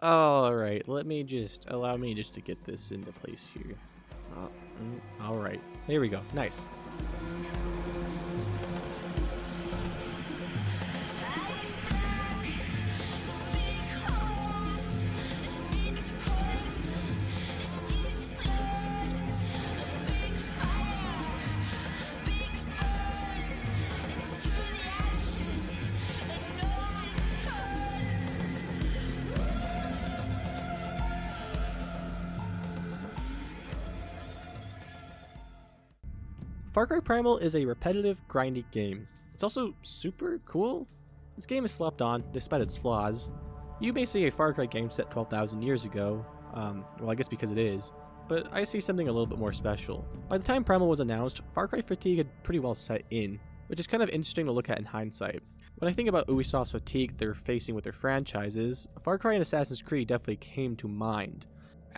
Alright, allow me just to get this into place here. Alright, there we go. Nice. Far Cry Primal is a repetitive, grindy game. It's also super cool. This game is slept on, despite its flaws. You may see a Far Cry game set 12,000 years ago, well I guess because it is, but I see something a little bit more special. By the time Primal was announced, Far Cry fatigue had pretty well set in, which is kind of interesting to look at in hindsight. When I think about Ubisoft's fatigue they're facing with their franchises, Far Cry and Assassin's Creed definitely came to mind.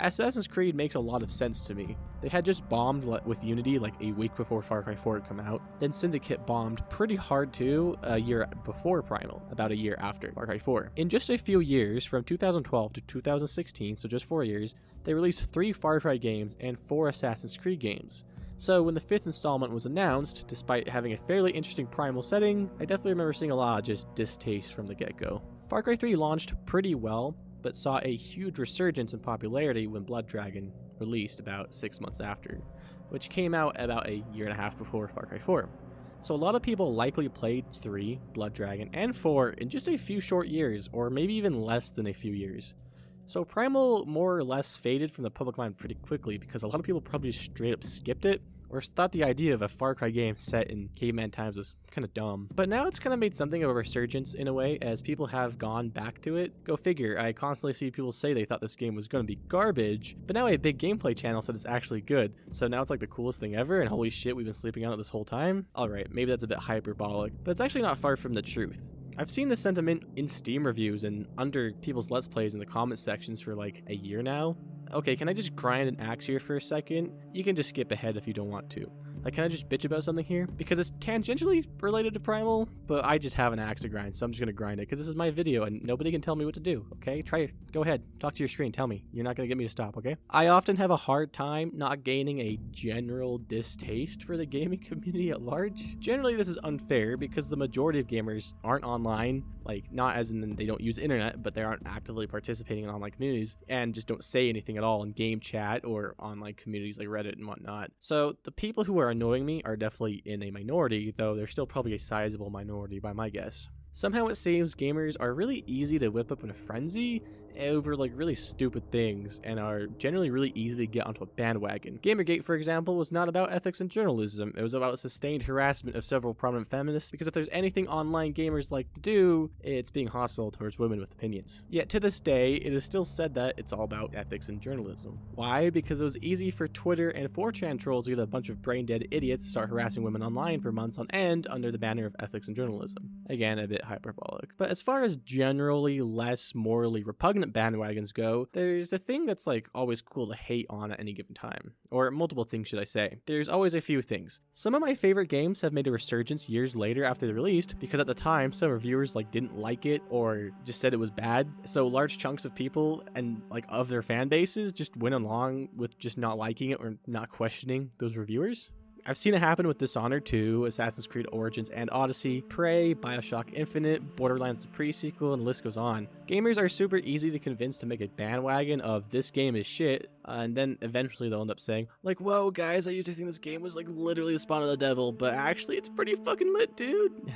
Assassin's Creed makes a lot of sense to me. They had just bombed with Unity like a week before Far Cry 4 had come out, then Syndicate bombed pretty hard too a year before Primal, about a year after Far Cry 4. In just a few years, from 2012 to 2016, so just 4 years, they released 3 Far Cry games and 4 Assassin's Creed games. So when the 5th installment was announced, despite having a fairly interesting Primal setting, I definitely remember seeing a lot of just distaste from the get-go. Far Cry 3 launched pretty well, but saw a huge resurgence in popularity when Blood Dragon released about 6 months after, which came out about a year and a half before Far Cry 4. So a lot of people likely played 3, Blood Dragon, and 4 in just a few short years, or maybe even less than a few years. So Primal more or less faded from the public mind pretty quickly because a lot of people probably just straight up skipped it, or thought the idea of a Far Cry game set in caveman times was kind of dumb. But now it's kind of made something of a resurgence in a way, as people have gone back to it. Go figure, I constantly see people say they thought this game was going to be garbage, but now a big gameplay channel said it's actually good. So now it's like the coolest thing ever, and holy shit, we've been sleeping on it this whole time? Alright, maybe that's a bit hyperbolic, but it's actually not far from the truth. I've seen this sentiment in Steam reviews and under people's Let's Plays in the comment sections for like a year now. Okay, can I just grind an axe here for a second? You can just skip ahead if you don't want to. Like, can I just bitch about something here? Because it's tangentially related to Primal, but I just have an axe to grind, so I'm just gonna grind it, because this is my video, and nobody can tell me what to do, okay? Try it. Go ahead. Talk to your screen. Tell me. You're not gonna get me to stop, okay? I often have a hard time not gaining a general distaste for the gaming community at large. Generally, this is unfair, because the majority of gamers aren't online, like, not as in they don't use internet, but they aren't actively participating in online communities, and just don't say anything at all in game chat or online communities like Reddit and whatnot. So the people who are annoying me are definitely in a minority, though they're still probably a sizable minority by my guess. Somehow it seems gamers are really easy to whip up in a frenzy over like really stupid things and are generally really easy to get onto a bandwagon. Gamergate, for example, was not about ethics and journalism. It was about sustained harassment of several prominent feminists, because if there's anything online gamers like to do, it's being hostile towards women with opinions. Yet to this day, it is still said that it's all about ethics and journalism. Why? Because it was easy for Twitter and 4chan trolls to get a bunch of brain-dead idiots to start harassing women online for months on end under the banner of ethics and journalism. Again, a bit hyperbolic. But as far as generally less morally repugnant bandwagons go, there's a thing that's like always cool to hate on at any given time. Or multiple things, should I say. There's always a few things. Some of my favorite games have made a resurgence years later after they're released, because at the time some reviewers like didn't like it or just said it was bad. So large chunks of people and like of their fan bases just went along with just not liking it or not questioning those reviewers. I've seen it happen with Dishonored 2, Assassin's Creed Origins and Odyssey, Prey, Bioshock Infinite, Borderlands the pre-sequel, and the list goes on. Gamers are super easy to convince to make a bandwagon of this game is shit, and then eventually they'll end up saying, like, whoa guys, I used to think this game was like literally the spawn of the devil, but actually it's pretty fucking lit, dude.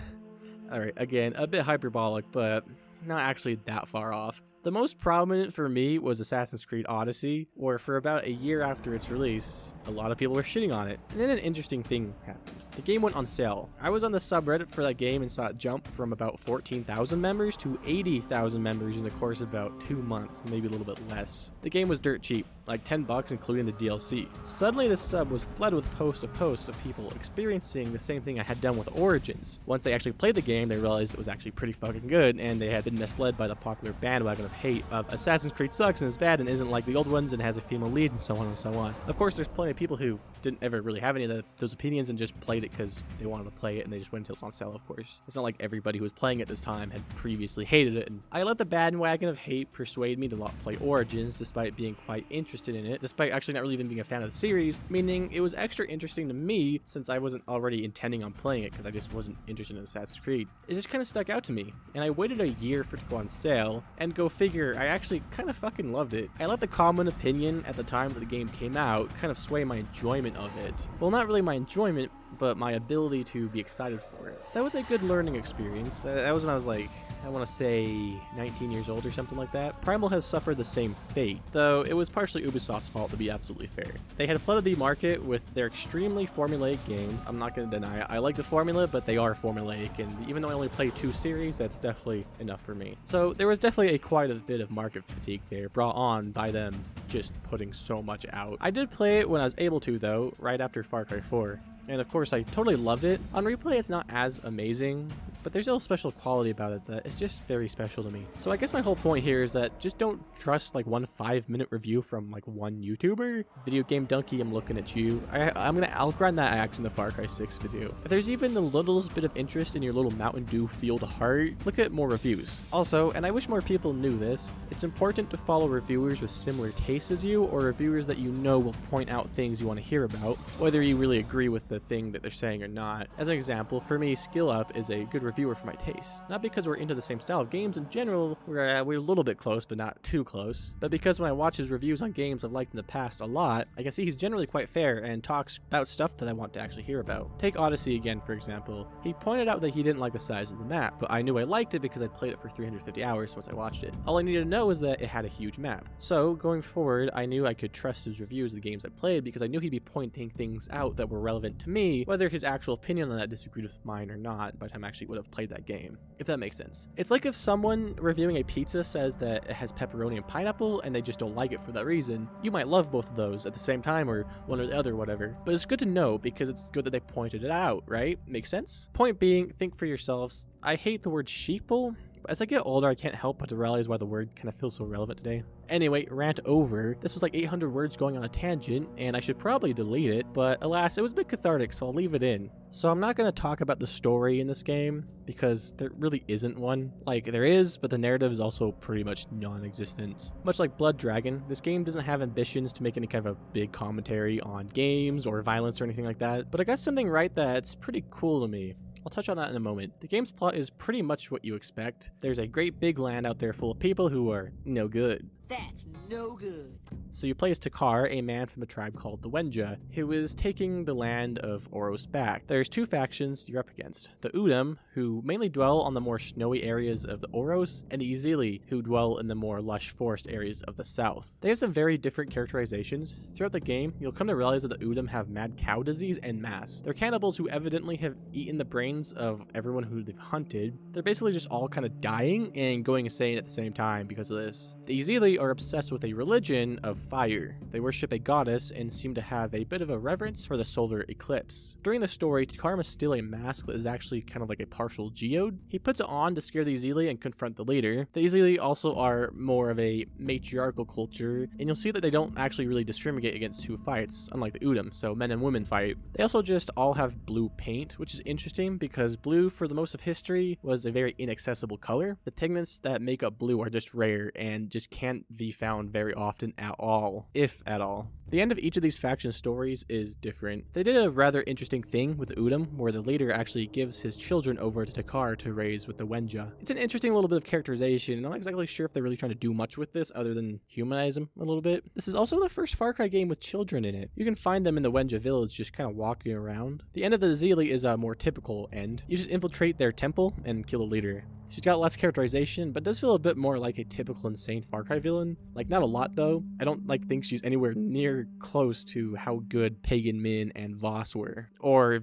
Alright, again, a bit hyperbolic, but not actually that far off. The most prominent for me was Assassin's Creed Odyssey, where for about a year after its release, a lot of people were shitting on it. And then an interesting thing happened. The game went on sale. I was on the subreddit for that game and saw it jump from about 14,000 members to 80,000 members in the course of about 2 months, maybe a little bit less. The game was dirt cheap, like $10 including the DLC. Suddenly the sub was flooded with posts of people experiencing the same thing I had done with Origins. Once they actually played the game, they realized it was actually pretty fucking good, and they had been misled by the popular bandwagon of hate of Assassin's Creed sucks and is bad and isn't like the old ones and has a female lead and so on and so on. Of course, there's plenty of people who didn't ever really have any of those opinions and just played it because they wanted to play it and they just went until it's on sale, of course. It's not like everybody who was playing it this time had previously hated it. And I let the bandwagon of hate persuade me to not play Origins despite being quite interested in it, despite actually not really even being a fan of the series, meaning it was extra interesting to me since I wasn't already intending on playing it because I just wasn't interested in Assassin's Creed. It just kind of stuck out to me, and I waited a year for it to go on sale, and go figure, I actually kind of fucking loved it. I let the common opinion at the time that the game came out kind of sway my enjoyment of it. Well, not really my enjoyment, but my ability to be excited for it. That was a good learning experience. That was when I was like, I want to say 19 years old or something like that. Primal has suffered the same fate, though it was partially Ubisoft's fault to be absolutely fair. They had flooded the market with their extremely formulaic games. I'm not going to deny it. I like the formula, but they are formulaic, and even though I only play 2 series, that's definitely enough for me. So there was definitely quite a bit of market fatigue there, brought on by them just putting so much out. I did play it when I was able to, though, right after Far Cry 4. And of course, I totally loved it. On replay, it's not as amazing, but there's still a special quality about it that is just very special to me. So I guess my whole point here is that just don't trust like one 5-minute review from like one YouTuber. Video Game Donkey, I'm looking at you. I'll grind that axe in the Far Cry 6 video. If there's even the littlest bit of interest in your little Mountain Dew field heart, look at more reviews. Also, and I wish more people knew this, it's important to follow reviewers with similar tastes as you, or reviewers that you know will point out things you want to hear about, whether you really agree with the thing that they're saying or not. As an example, for me, Skill Up is a good reviewer for my taste. Not because we're into the same style of games in general, we're a little bit close, but not too close, but because when I watch his reviews on games I've liked in the past a lot, I can see he's generally quite fair and talks about stuff that I want to actually hear about. Take Odyssey again, for example. He pointed out that he didn't like the size of the map, but I knew I liked it because I'd played it for 350 hours once I watched it. All I needed to know was that it had a huge map. So, going forward, I knew I could trust his reviews of the games I played because I knew he'd be pointing things out that were relevant to me, whether his actual opinion on that disagreed with mine or not by the time I actually would have played that game, if that makes sense. It's like if someone reviewing a pizza says that it has pepperoni and pineapple and they just don't like it for that reason. You might love both of those at the same time or one or the other, whatever. But it's good to know because it's good that they pointed it out, right? Makes sense? Point being, think for yourselves. I hate the word sheeple. As I get older, I can't help but to realize why the word kind of feels so relevant today. Anyway, rant over. This was like 800 words going on a tangent, and I should probably delete it, but alas, it was a bit cathartic, so I'll leave it in. So I'm not going to talk about the story in this game, because there really isn't one. Like, there is, but the narrative is also pretty much non-existent. Much like Blood Dragon, this game doesn't have ambitions to make any kind of a big commentary on games or violence or anything like that, but I got something right that's pretty cool to me. I'll touch on that in a moment. The game's plot is pretty much what you expect. There's a great big land out there full of people who are no good. That's no good. So you play as Takar, a man from a tribe called the Wenja, who is taking the land of Oros back. There's 2 factions you're up against. The Udam, who mainly dwell on the more snowy areas of the Oros, and the Izili, who dwell in the more lush forest areas of the south. They have some very different characterizations. Throughout the game, you'll come to realize that the Udam have mad cow disease en masse. They're cannibals who evidently have eaten the brains of everyone who they've hunted. They're basically just all kind of dying and going insane at the same time because of this. The Izili are obsessed with a religion of fire. They worship a goddess and seem to have a bit of a reverence for the solar eclipse. During the story, Takar must steal a mask that is actually kind of like a partial geode. He puts it on to scare the Izili and confront the leader. The Izili also are more of a matriarchal culture, and you'll see that they don't actually really discriminate against who fights, unlike the Udam, so men and women fight. They also just all have blue paint, which is interesting because blue, for the most of history, was a very inaccessible color. The pigments that make up blue are just rare and just can't be found very often at all, if at all. The end of each of these faction stories is different. They did a rather interesting thing with Udam, where the leader actually gives his children over to Takar to raise with the Wenja. It's an interesting little bit of characterization, and I'm not exactly sure if they're really trying to do much with this other than humanize them a little bit. This is also the first Far Cry game with children in it. You can find them in the Wenja village just kind of walking around. The end of the Izili is a more typical end. You just infiltrate their temple and kill the leader. She's got less characterization, but does feel a bit more like a typical insane Far Cry villain. Like, not a lot though. I don't think she's anywhere near close to how good Pagan Min and Voss were, or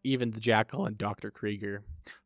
even the Jackal and Dr. Krieger.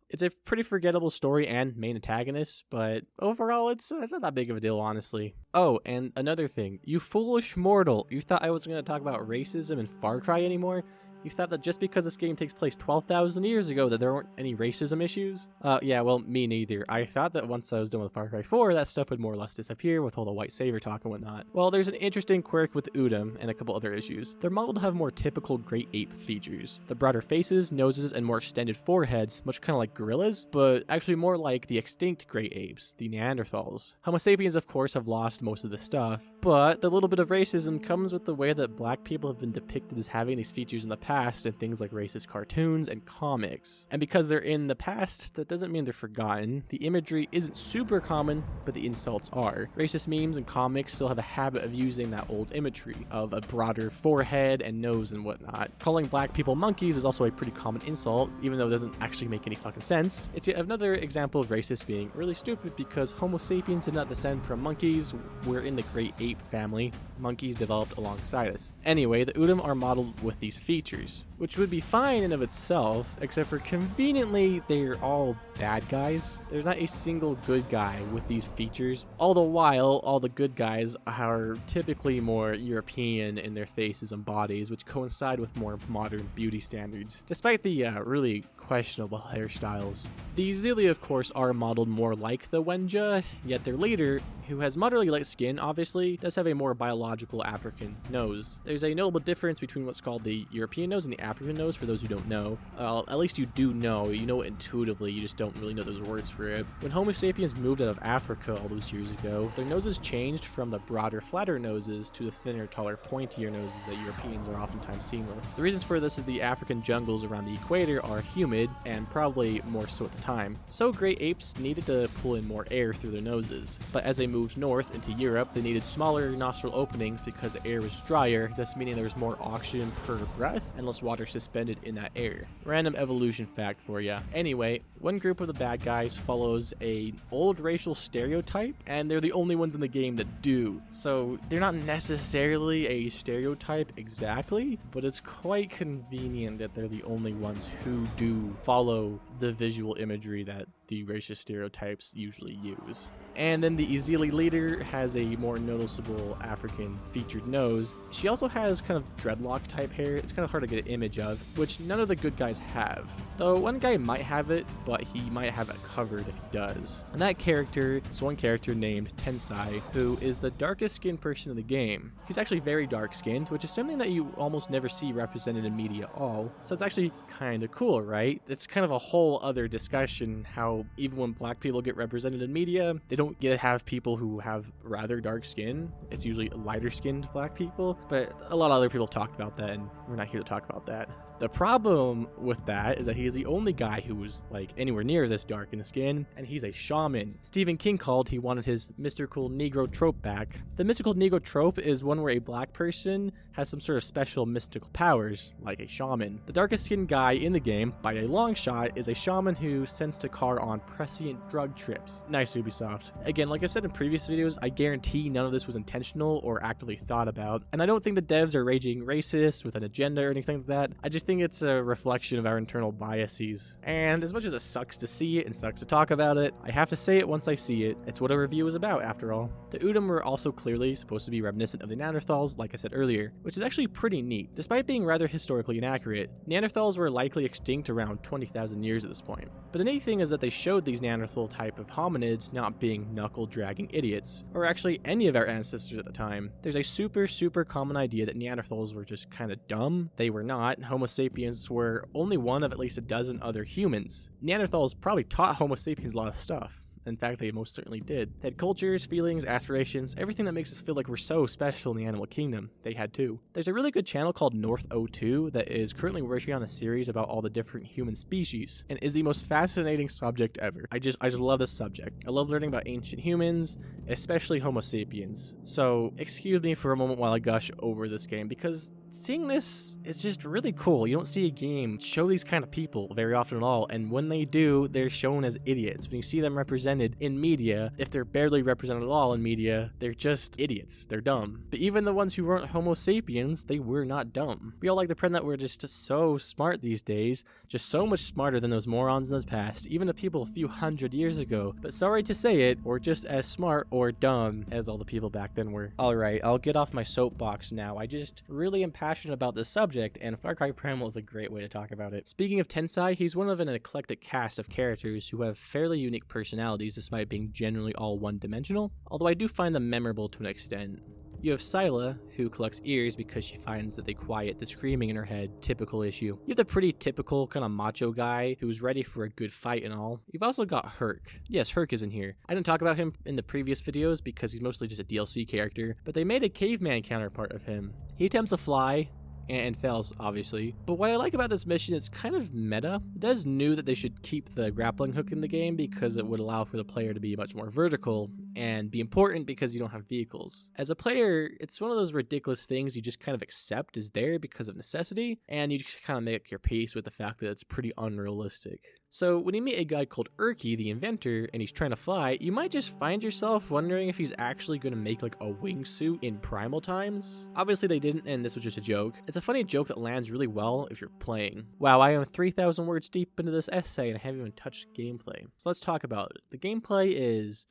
It's a pretty forgettable story and main antagonist, but overall it's not that big of a deal, honestly. Oh, and another thing, you foolish mortal, you thought I was going to talk about racism in Far Cry anymore? You thought that just because this game takes place 12,000 years ago that there weren't any racism issues? Yeah, well, me neither. I thought that once I was done with Far Cry 4, that stuff would more or less disappear with all the white savior talk and whatnot. Well, there's an interesting quirk with Udam and a couple other issues. They're modeled to have more typical great ape features. The broader faces, noses, and more extended foreheads, much kind of like gorillas, but actually more like the extinct great apes, the Neanderthals. Homo sapiens, of course, have lost most of this stuff, but the little bit of racism comes with the way that black people have been depicted as having these features in the past in things like racist cartoons and comics. And because they're in the past, that doesn't mean they're forgotten. The imagery isn't super common, but the insults are. Racist memes and comics still have a habit of using that old imagery of a broader forehead and nose and whatnot. Calling black people monkeys is also a pretty common insult, even though it doesn't actually make any fucking sense. It's yet another example of racists being really stupid because Homo sapiens did not descend from monkeys. We're in the great ape family. Monkeys developed alongside us. Anyway, the Udam are modeled with these features, which would be fine in of itself, except for conveniently they're all bad guys. There's not a single good guy with these features, all the while all the good guys are typically more European in their faces and bodies, which coincide with more modern beauty standards, despite the really questionable hairstyles. The Zelia, of course, are modeled more like the Wenja, yet their leader, who has moderately light skin, obviously, does have a more biological African nose. There's a notable difference between what's called the European nose and the African nose, for those who don't know. At least you do know. You know it intuitively, you just don't really know those words for it. When Homo sapiens moved out of Africa all those years ago, their noses changed from the broader, flatter noses to the thinner, taller, pointier noses that Europeans are oftentimes seen with. The reasons for this is the African jungles around the equator are humid, and probably more so at the time. So great apes needed to pull in more air through their noses, but as they moved north into Europe, they needed smaller nostril openings because the air was drier, thus meaning there was more oxygen per breath and less water suspended in that air. Random evolution fact for ya. Anyway, one group of the bad guys follows a old racial stereotype, and they're the only ones in the game that do. So they're not necessarily a stereotype exactly, but it's quite convenient that they're the only ones who do follow the visual imagery that the racist stereotypes usually use. And then the Ezeli leader has a more noticeable African featured nose. She also has kind of dreadlock type hair. It's kind of hard to get an image of, which none of the good guys have. Though one guy might have it, but he might have it covered if he does. And that character is one character named Tensai, who is the darkest skinned person in the game. He's actually very dark skinned, which is something that you almost never see represented in media at all. So it's actually kind of cool, right? It's kind of a whole other discussion how even when black people get represented in media, they don't get to have people who have rather dark skin. It's usually lighter skinned black people, but a lot of other people have talked about that, and we're not here to talk about that. The problem with that is that he is the only guy who was like anywhere near this dark in the skin, and he's a shaman. Stephen King called he wanted his mystical Negro trope back. The mystical Negro trope is one where a black person has some sort of special mystical powers, like a shaman. The darkest skinned guy in the game, by a long shot, is a shaman who sends Takar on prescient drug trips. Nice, Ubisoft. Again, like I said in previous videos, I guarantee none of this was intentional or actively thought about, and I don't think the devs are raging racist with an agenda or anything like that. I just think it's a reflection of our internal biases. And as much as it sucks to see it and sucks to talk about it, I have to say it once I see it. It's what a review is about, after all. The Udam were also clearly supposed to be reminiscent of the Neanderthals, like I said earlier, which is actually pretty neat. Despite being rather historically inaccurate, Neanderthals were likely extinct around 20,000 years at this point. But the neat thing is that they showed these Neanderthal type of hominids not being knuckle-dragging idiots, or actually any of our ancestors at the time. There's a super common idea that Neanderthals were just kinda dumb. They were not. Homo sapiens were only one of at least a dozen other humans. Neanderthals probably taught Homo sapiens a lot of stuff. In fact, they most certainly did. They had cultures, feelings, aspirations, everything that makes us feel like we're so special in the animal kingdom. They had too. There's a really good channel called North02 that is currently working on a series about all the different human species, and is the most fascinating subject ever. I just love this subject. I love learning about ancient humans, especially Homo sapiens. So excuse me for a moment while I gush over this game, because seeing this is just really cool. You don't see a game show these kind of people very often at all, and when they do, they're shown as idiots. When you see them represented represented in media. If they're barely represented at all in media, they're just idiots. They're dumb. But even the ones who weren't Homo sapiens, they were not dumb. We all like to pretend that we're just so smart these days, just so much smarter than those morons in the past, even the people a few hundred years ago. But sorry to say it, we're just as smart or dumb as all the people back then were. Alright, I'll get off my soapbox now. I just really am passionate about this subject, and Far Cry Primal is a great way to talk about it. Speaking of Tensai, he's one of an eclectic cast of characters who have fairly unique personalities despite being generally all one-dimensional, although I do find them memorable to an extent. You have Scylla, who collects ears because she finds that they quiet the screaming in her head, typical issue. You have the pretty typical kind of macho guy who's ready for a good fight and all. You've also got Herc. Yes, Herc is in here. I didn't talk about him in the previous videos because he's mostly just a DLC character, but they made a caveman counterpart of him. He attempts to fly, and fails, obviously. But what I like about this mission, it's kind of meta. It does knew that they should keep the grappling hook in the game because it would allow for the player to be much more vertical and be important because you don't have vehicles. As a player, it's one of those ridiculous things you just kind of accept is there because of necessity, and you just kind of make your peace with the fact that it's pretty unrealistic. So when you meet a guy called Urki, the inventor, and he's trying to fly, you might just find yourself wondering if he's actually going to make like a wingsuit in Primal times. Obviously they didn't, and this was just a joke. It's a funny joke that lands really well if you're playing. Wow, I am 3,000 words deep into this essay and I haven't even touched gameplay. So let's talk about it. The gameplay is,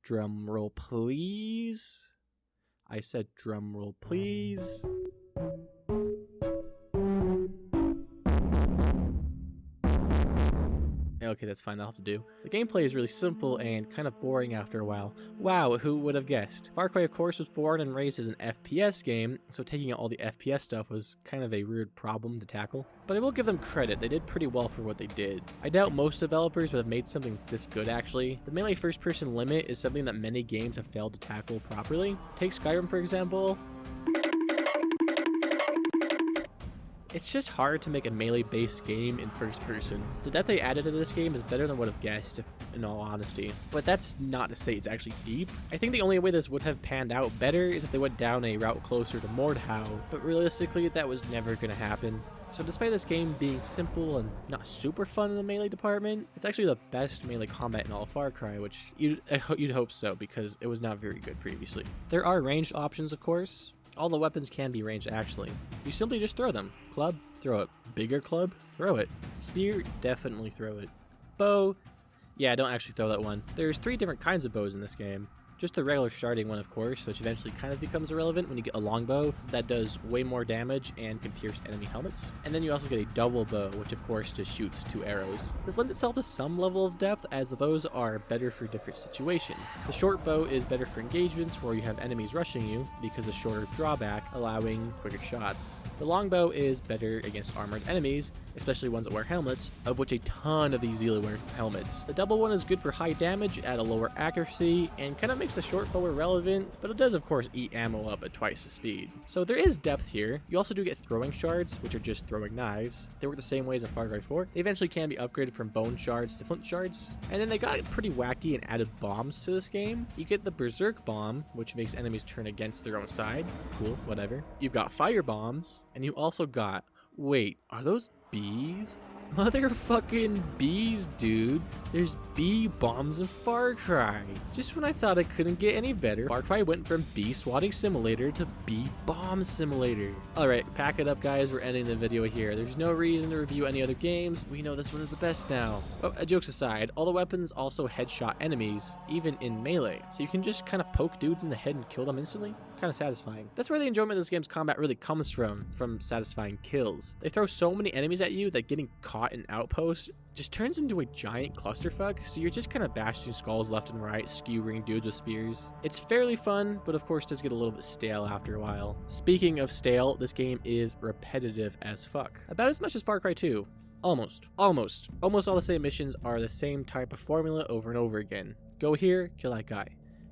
drumroll please. I said drumroll please. Okay, that's fine, that'll have to do. The gameplay is really simple and kind of boring after a while. Wow, who would have guessed? Far Cry, of course, was born and raised as an FPS game, so taking out all the FPS stuff was kind of a weird problem to tackle. But I will give them credit, they did pretty well for what they did. I doubt most developers would have made something this good, actually. The melee first-person limit is something that many games have failed to tackle properly. Take Skyrim, for example. It's just hard to make a melee-based game in first person. The depth they added to this game is better than I would have guessed, if in all honesty. But that's not to say it's actually deep. I think the only way this would have panned out better is if they went down a route closer to Mordhau, but realistically that was never going to happen. So despite this game being simple and not super fun in the melee department, it's actually the best melee combat in all of Far Cry, which you'd hope so because it was not very good previously. There are ranged options, of course. All the weapons can be ranged actually. You simply just throw them. Club, throw it. Bigger club, throw it. Spear, definitely throw it. Bow, yeah, don't actually throw that one. There's 3 different kinds of bows in this game. Just the regular starting one, of course, which eventually kind of becomes irrelevant when you get a longbow that does way more damage and can pierce enemy helmets. And then you also get a double bow, which of course just shoots 2 arrows. This lends itself to some level of depth as the bows are better for different situations. The short bow is better for engagements where you have enemies rushing you because of shorter drawback, allowing quicker shots. The longbow is better against armored enemies, especially ones that wear helmets, of which a ton of these wear helmets. The double one is good for high damage at a lower accuracy and kind of makes the short bow irrelevant, but it does of course eat ammo up at twice the speed. So there is depth here. You also do get throwing shards, which are just throwing knives. They work the same way as in Far Cry 4. They eventually can be upgraded from bone shards to flint shards. And then they got pretty wacky and added bombs to this game. You get the Berserk bomb, which makes enemies turn against their own side. Cool, whatever. You've got fire bombs, and you also got, wait, are those bees? Motherfucking bees, dude. There's bee bombs in Far Cry. Just when I thought it couldn't get any better, Far Cry went from bee swatting simulator to bee bomb simulator. Alright, pack it up guys, we're ending the video here. There's no reason to review any other games. We know this one is the best now. Oh, jokes aside, all the weapons also headshot enemies, even in melee. So you can just kind of poke dudes in the head and kill them instantly. Kind of satisfying. That's where the enjoyment of this game's combat really comes from satisfying kills. They throw so many enemies at you that getting caught in outposts just turns into a giant clusterfuck, so you're just kind of bashing skulls left and right, skewering dudes with spears. It's fairly fun, but of course does get a little bit stale after a while. Speaking of stale, this game is repetitive as fuck. About as much as Far Cry 2. Almost all the same missions are the same type of formula over and over again. Go here, kill that guy.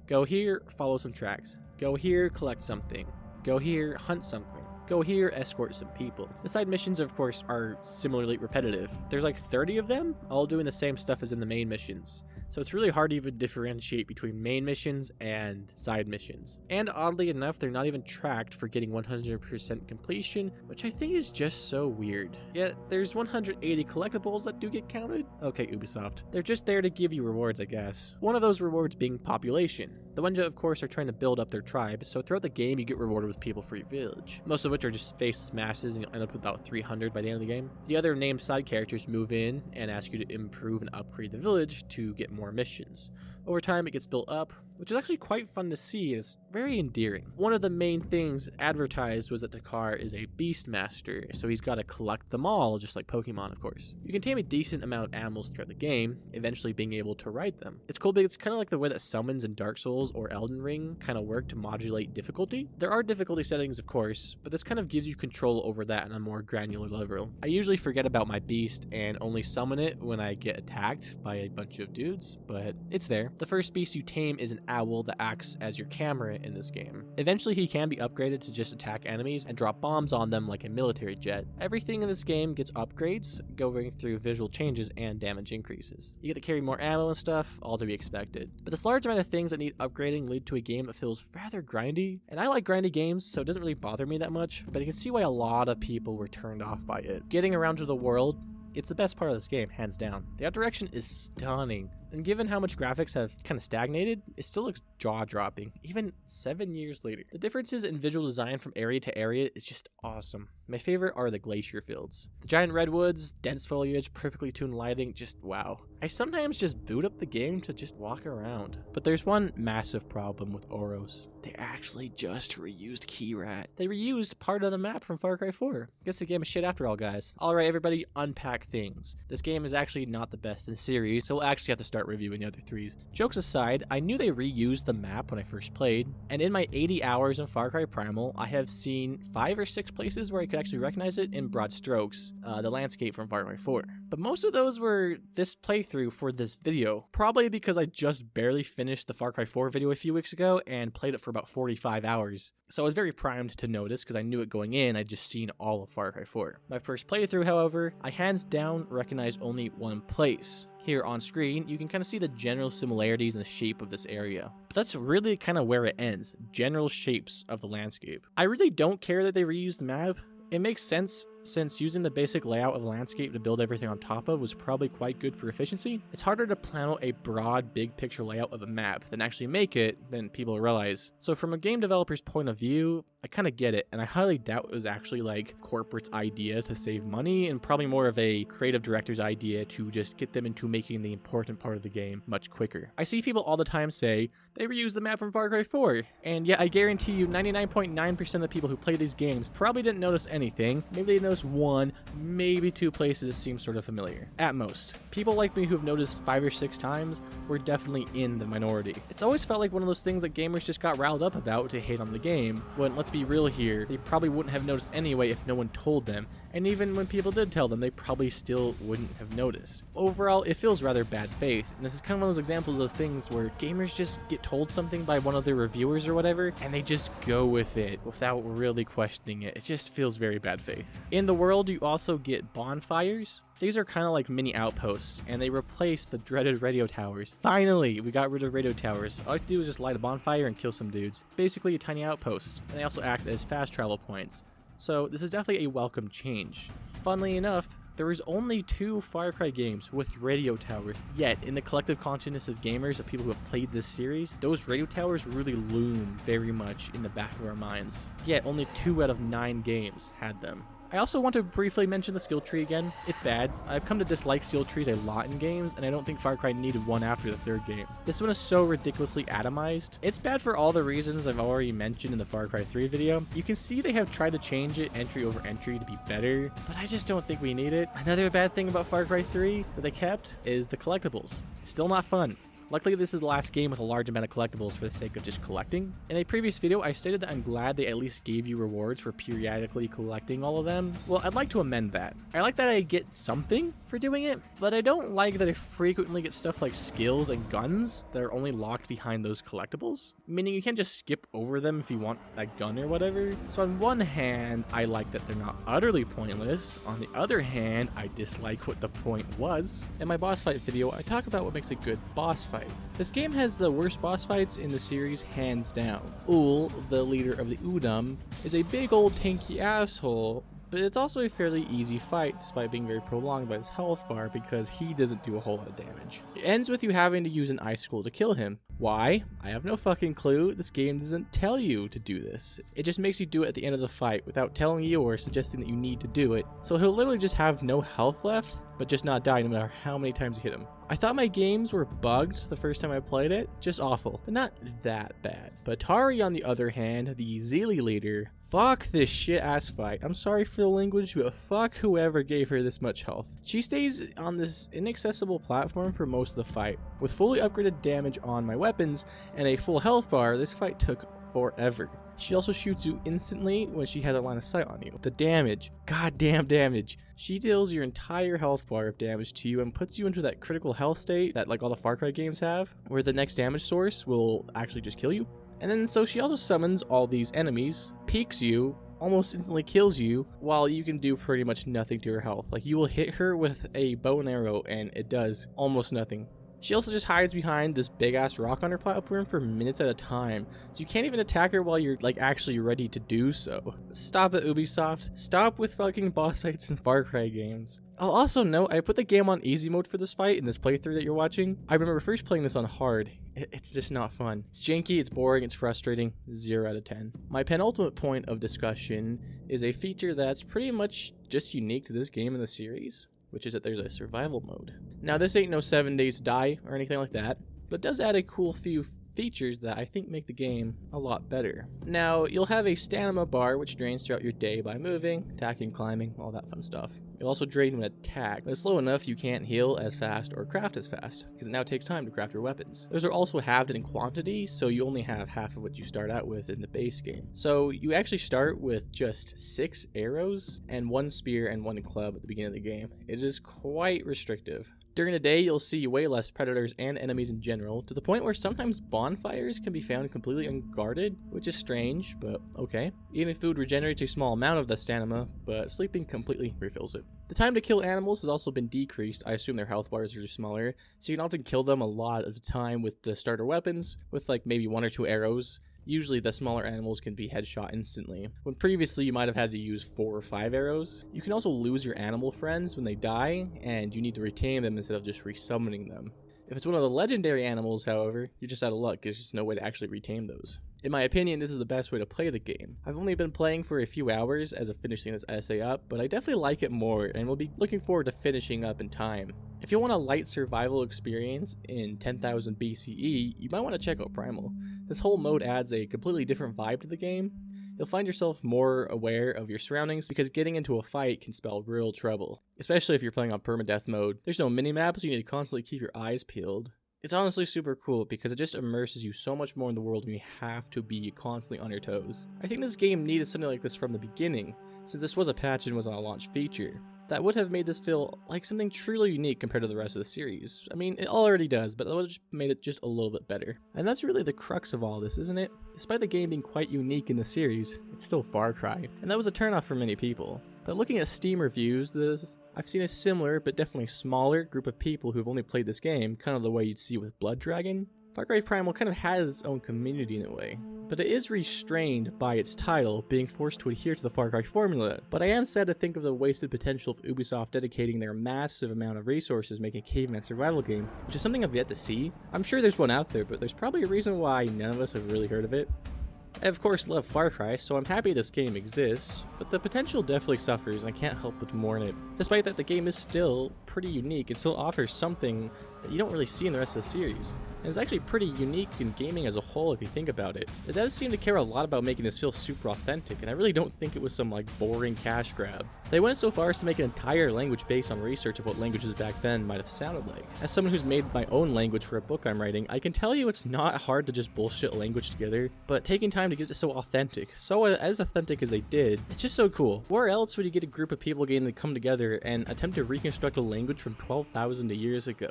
Go here, follow some tracks. Go here, collect something. Go here, hunt something. Go here, escort some people. The side missions, of course, are similarly repetitive. There's like 30 of them, all doing the same stuff as in the main missions. so it's really hard to even differentiate between main missions and side missions. And oddly enough, they're not even tracked for getting 100% completion, which I think is just so weird. Yet, there's 180 collectibles that do get counted. Okay, Ubisoft. They're just there to give you rewards, I guess. One of those rewards being population. The Wenja, of course, are trying to build up their tribe, so throughout the game you get rewarded with people for your village. Most of which are just faceless masses, and you'll end up with about 300 by the end of the game. The other named side characters move in and ask you to improve and upgrade the village to get more missions. Over time, it gets built up, which is actually quite fun to see. It's very endearing. One of the main things advertised was that Dakar is a beast master, so he's got to collect them all, just like Pokemon, of course. You can tame a decent amount of animals throughout the game, eventually being able to ride them. It's cool because it's kind of like the way that summons in Dark Souls or Elden Ring kind of work to modulate difficulty. There are difficulty settings, of course, but this kind of gives you control over that on a more granular level. I usually forget about my beast and only summon it when I get attacked by a bunch of dudes, but it's there. The first beast you tame is an owl that acts as your camera in this game. Eventually he can be upgraded to just attack enemies and drop bombs on them like a military jet. Everything in this game gets upgrades, going through visual changes and damage increases. You get to carry more ammo and stuff, all to be expected. But this large amount of things that need upgrading lead to a game that feels rather grindy, and I like grindy games, so it doesn't really bother me that much, but you can see why a lot of people were turned off by it. Getting around to the world, it's the best part of this game, hands down. The art direction is stunning, and given how much graphics have kind of stagnated, it still looks jaw-dropping, even 7 years later. The differences in visual design from area to area is just awesome. My favorite are the glacier fields. The giant redwoods, dense foliage, perfectly tuned lighting, just wow. I sometimes just boot up the game to just walk around. But there's one massive problem with Oros. They actually just reused Keyrat. They reused part of the map from Far Cry 4. Guess the game is shit after all, guys. Alright, everybody, unpack things. This game is actually not the best in the series, so we'll actually have to start reviewing the other threes. Jokes aside, I knew they reused the map when I first played, and in my 80 hours in Far Cry Primal, I have seen 5 or 6 places where I could actually recognize it in broad strokes, the landscape from Far Cry 4. But most of those were this playthrough for this video, probably because I just barely finished the Far Cry 4 video a few weeks ago and played it for about 45 hours. So I was very primed to notice because I knew it going in. I'd just seen all of Far Cry 4. My first playthrough, however, I hands down recognized only one place. Here on screen, you can kind of see the general similarities in the shape of this area. But that's really kind of where it ends, general shapes of the landscape. I really don't care that they reused the map. It makes sense since using the basic layout of the landscape to build everything on top of was probably quite good for efficiency. It's harder to plan out a broad, big picture layout of a map than actually make it than people realize. So from a game developer's point of view, I kind of get it, and I highly doubt it was actually like corporate's idea to save money and probably more of a creative director's idea to just get them into making the important part of the game much quicker. I see people all the time say they reused the map from Far Cry 4, and yet I guarantee you 99.9% of the people who play these games probably didn't notice anything. Maybe they noticed 1, maybe 2 places that seem sort of familiar. At most. People like me who've noticed 5 or 6 times were definitely in the minority. It's always felt like one of those things that gamers just got riled up about to hate on the game, when, let's be real here, they probably wouldn't have noticed anyway if no one told them, and even when people did tell them, they probably still wouldn't have noticed. Overall, it feels rather bad faith, and this is kind of one of those examples of things where gamers just get told something by one of their reviewers or whatever, and they just go with it without really questioning it. It just feels very bad faith. In the world, you also get bonfires. These are kind of like mini outposts, and they replace the dreaded radio towers. Finally, we got rid of radio towers. All I have to do is just light a bonfire and kill some dudes. Basically a tiny outpost, and they also act as fast travel points. So this is definitely a welcome change. Funnily enough, there was only 2 Far Cry games with radio towers, yet in the collective consciousness of gamers, of people who have played this series, those radio towers really loom very much in the back of our minds. Yet only 2 out of 9 games had them. I also want to briefly mention the skill tree again. It's bad. I've come to dislike skill trees a lot in games, and I don't think Far Cry needed one after the 3rd game. This one is so ridiculously atomized. It's bad for all the reasons I've already mentioned in the Far Cry 3 video. You can see they have tried to change it entry over entry to be better, but I just don't think we need it. Another bad thing about Far Cry 3 that they kept is the collectibles. It's still not fun. Luckily, this is the last game with a large amount of collectibles for the sake of just collecting. In a previous video, I stated that I'm glad they at least gave you rewards for periodically collecting all of them. Well, I'd like to amend that. I like that I get something for doing it, but I don't like that I frequently get stuff like skills and guns that are only locked behind those collectibles, meaning you can't just skip over them if you want that gun or whatever. So on one hand, I like that they're not utterly pointless. On the other hand, I dislike what the point was. In my boss fight video, I talk about what makes a good boss fight. This game has the worst boss fights in the series hands down. Ul, the leader of the Udam, is a big old tanky asshole, but it's also a fairly easy fight despite being very prolonged by his health bar because he doesn't do a whole lot of damage. It ends with you having to use an icicle to kill him. Why? I have no fucking clue. This game doesn't tell you to do this. It just makes you do it at the end of the fight without telling you or suggesting that you need to do it. So he'll literally just have no health left, but just not die no matter how many times you hit him. I thought my games were bugged the first time I played it, just awful, but not that bad. But Tari, on the other hand, the Zeely leader, fuck this shit ass fight. I'm sorry for the language, but fuck whoever gave her this much health. She stays on this inaccessible platform for most of the fight. With fully upgraded damage on my weapons and a full health bar, this fight took forever. She also shoots you instantly when she has a line of sight on you. The damage, goddamn damage. She deals your entire health bar of damage to you and puts you into that critical health state that like all the Far Cry games have, where the next damage source will actually just kill you. And then so she also summons all these enemies, peeks you, almost instantly kills you, while you can do pretty much nothing to her health. Like you will hit her with a bow and arrow and it does almost nothing. She also just hides behind this big ass rock on her platform for minutes at a time, so you can't even attack her while you're like actually ready to do so. Stop it, Ubisoft. Stop with fucking boss fights in Far Cry games. I'll also note I put the game on easy mode for this fight in this playthrough that you're watching. I remember first playing this on hard. It's just not fun. It's janky, it's boring, it's frustrating. 0 out of 10. My penultimate point of discussion is a feature that's pretty much just unique to this game in the series, which is that there's a survival mode. Now this ain't no 7 days to die or anything like that, but it does add a cool few features that I think make the game a lot better. Now you'll have a stamina bar which drains throughout your day by moving, attacking, climbing, all that fun stuff. It'll also drain when attacked, but it's slow enough you can't heal as fast or craft as fast, because it now takes time to craft your weapons. Those are also halved in quantity, so you only have half of what you start out with in the base game. So you actually start with just 6 arrows and 1 spear and 1 club at the beginning of the game. It is quite restrictive. During the day, you'll see way less predators and enemies in general, to the point where sometimes bonfires can be found completely unguarded, which is strange, but okay. Eating food regenerates a small amount of the stamina, but sleeping completely refills it. The time to kill animals has also been decreased. I assume their health bars are smaller, so you can often kill them a lot of the time with the starter weapons, with like maybe 1 or 2 arrows. Usually the smaller animals can be headshot instantly, when previously you might have had to use 4 or 5 arrows. You can also lose your animal friends when they die, and you need to retain them instead of just resummoning them. If it's one of the legendary animals, however, you're just out of luck, there's just no way to actually retain those. In my opinion, this is the best way to play the game. I've only been playing for a few hours as of finishing this essay up, but I definitely like it more and will be looking forward to finishing up in time. If you want a light survival experience in 10,000 BCE, you might want to check out Primal. This whole mode adds a completely different vibe to the game. You'll find yourself more aware of your surroundings because getting into a fight can spell real trouble, especially if you're playing on permadeath mode. There's no minimaps, so you need to constantly keep your eyes peeled. It's honestly super cool because it just immerses you so much more in the world when you have to be constantly on your toes. I think this game needed something like this from the beginning, since this was a patch and was on a launch feature. That would have made this feel like something truly unique compared to the rest of the series. I mean, it already does, but that would have just made it just a little bit better. And that's really the crux of all this, isn't it? Despite the game being quite unique in the series, it's still Far Cry, and that was a turnoff for many people. But looking at Steam reviews, I've seen a similar, but definitely smaller group of people who've only played this game, kind of the way you'd see with Blood Dragon. Far Cry Primal kind of has its own community in a way, but it is restrained by its title, being forced to adhere to the Far Cry formula. But I am sad to think of the wasted potential of Ubisoft dedicating their massive amount of resources making a caveman survival game, which is something I've yet to see. I'm sure there's one out there, but there's probably a reason why none of us have really heard of it. I of course love Far Cry, so I'm happy this game exists, but the potential definitely suffers and I can't help but mourn it. Despite that, the game is still pretty unique and still offers something that you don't really see in the rest of the series. and it's actually pretty unique in gaming as a whole if you think about it. It does seem to care a lot about making this feel super authentic, and I really don't think it was some like boring cash grab. They went so far as to make an entire language based on research of what languages back then might have sounded like. As someone who's made my own language for a book I'm writing, I can tell you it's not hard to just bullshit language together, but taking time to get it so authentic, so as authentic as they did, it's just so cool. Where else would you get a group of people getting to come together and attempt to reconstruct a language from 12,000 years ago?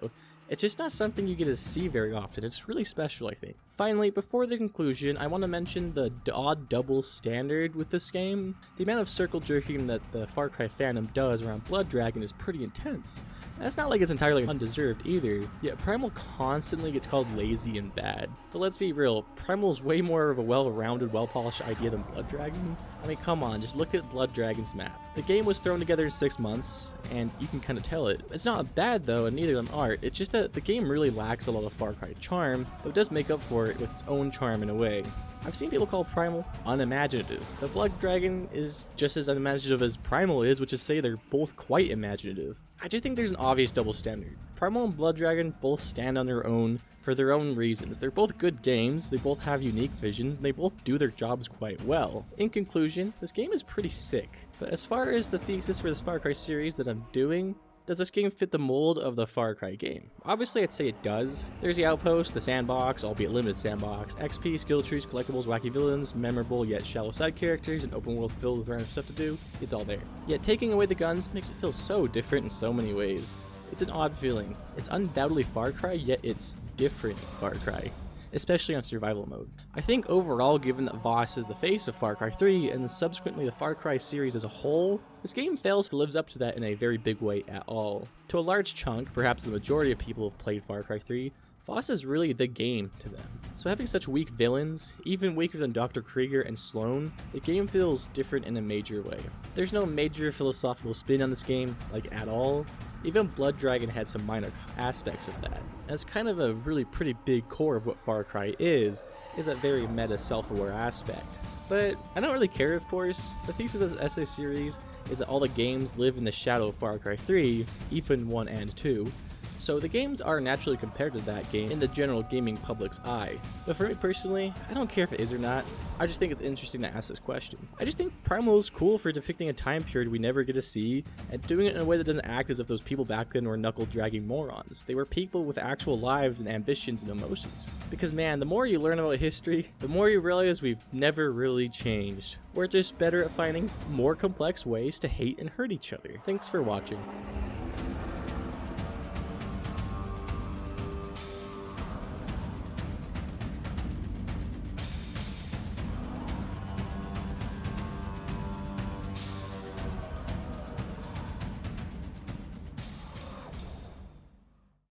It's just not something you get to see very often. It's really special, I think. Finally, before the conclusion, I want to mention the odd double standard with this game. The amount of circle jerking that the Far Cry fandom does around Blood Dragon is pretty intense. And it's not like it's entirely undeserved either, yet Primal constantly gets called lazy and bad. But let's be real, Primal's way more of a well-rounded, well-polished idea than Blood Dragon. I mean, come on, just look at Blood Dragon's map. The game was thrown together in 6 months, and you can kind of tell it. It's not bad though, and neither of them are. It's just that the game really lacks a lot of Far Cry charm, though it does make up for it with its own charm in a way. I've seen people call Primal unimaginative. The Blood Dragon is just as unimaginative as Primal is, which is to say they're both quite imaginative. I just think there's an obvious double standard. Primal and Blood Dragon both stand on their own for their own reasons. They're both good games, they both have unique visions, and they both do their jobs quite well. In conclusion, this game is pretty sick. But as far as the thesis for this Far Cry series that I'm doing, does this game fit the mold of the Far Cry game? Obviously, I'd say it does. There's the outpost, the sandbox, albeit limited sandbox, XP, skill trees, collectibles, wacky villains, memorable yet shallow side characters, an open world filled with random stuff to do. It's all there. Yet taking away the guns makes it feel so different in so many ways. It's an odd feeling. It's undoubtedly Far Cry, yet it's different Far Cry, especially on survival mode. I think overall, given that Voss is the face of Far Cry 3 and subsequently the Far Cry series as a whole, this game fails to live up to that in a very big way at all. To a large chunk, perhaps the majority of people have played Far Cry 3, Voss is really the game to them. So having such weak villains, even weaker than Dr. Krieger and Sloan, the game feels different in a major way. There's no major philosophical spin on this game, like at all. Even Blood Dragon had some minor aspects of that. And it's kind of a really pretty big core of what Far Cry is that very meta self-aware aspect. But I don't really care, of course. The thesis of the essay series is that all the games live in the shadow of Far Cry 3, even 1 and 2. So the games are naturally compared to that game in the general gaming public's eye. But for me personally, I don't care if it is or not. I just think it's interesting to ask this question. I just think Primal is cool for depicting a time period we never get to see, and doing it in a way that doesn't act as if those people back then were knuckle-dragging morons. They were people with actual lives and ambitions and emotions. Because man, the more you learn about history, the more you realize we've never really changed. We're just better at finding more complex ways to hate and hurt each other. Thanks for watching.